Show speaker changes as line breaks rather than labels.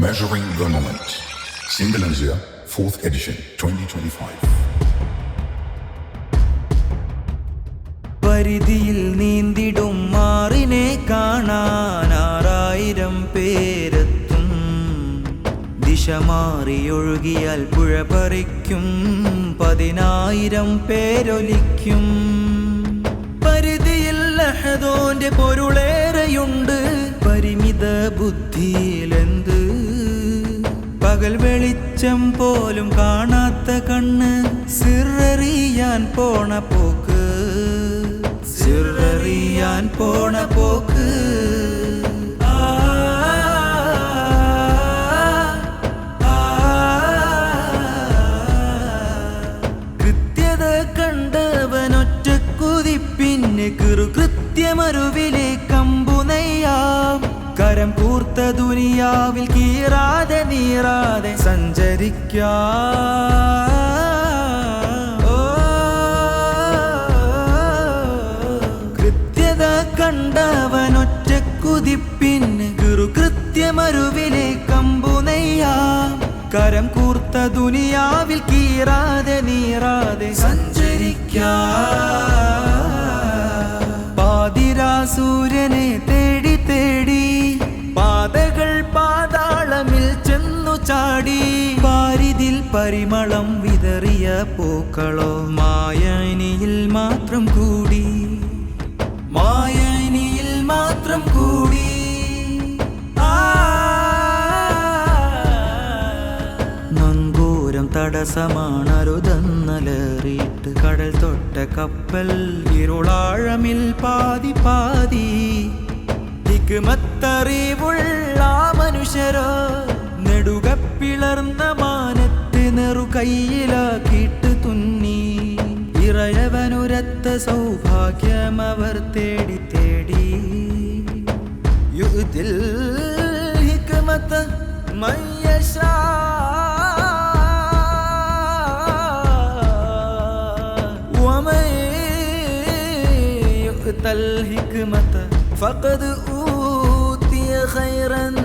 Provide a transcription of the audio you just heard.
Measuring the Moment. Singalanzia, 4th edition, 2025.
പരിധിയിൽ നീന്തിടും മാറിനെ കാണാൻ 6000 പേരെത്തും. ദിശ മാറിയൊഴുകിയാൽ പുഴ പറിക്കും 10000 പേരൊലിക്കും. പരിധിയിൽ അഹദോന്റെ പൊരുളേറെയുണ്ട്, പരിമിത ബുദ്ധിയിലെന്ത്. പകൽ വെളിച്ചം പോലും കാണാത്ത കണ്ണ്, സിററിയാൻ പോണ പോക്ക്, സിററിയാൻ പോണ പോക്ക്. കൃത്യത കണ്ടവനൊറ്റ കുതിപ്പിന് കൃത്യമരുവിലെ കമ്പുനെയ്യാം. കരം കൂർത്ത ദുനിയാവിൽ കീറാതെ നീറാതെ സഞ്ചരിക്കാം. കൃത്യത കണ്ടവനൊറ്റ കുതിപ്പിന് കൃത്യമരുവിലെ കമ്പുനെയ്യാം. കരം കൂർത്ത ദുനിയാവിൽ കീറാതെ നീറാതെ സഞ്ചരിക്കാം. പാതിരാസൂര്യനെ തേടി തേടി പാതകൾ പാതാളമിൽ ചെന്നു ചാടി. പാരിതിൽ പരിമളം വിതറിയ പൂക്കളോ മായനിയിൽ മാത്രം കൂടി, മായനിയിൽ മാത്രം കൂടി. നങ്കൂരം തടസ്സമാണരുതെന്നലേറിയിട്ട് കടൽ തൊട്ട കപ്പൽ ഇരുളാഴമിൽ പാതി പാതി. ഹിക്മത്തറിവുള്ള മനുഷ്യരോ നെടുക പിളർന്ന മാനത്ത് നെറു കയ്യിലാക്കിയിട്ട് തുന്നി. ഇറയവനുരത്ത സൗഭാഗ്യം അവർ തേടി തേടി. യുദിൽ ഹിക്മത മയ്യശാ വമൻ യുഅ്തൽ ഹിക്മത ഫഖദ് ഊതിയ ഖൈറൻ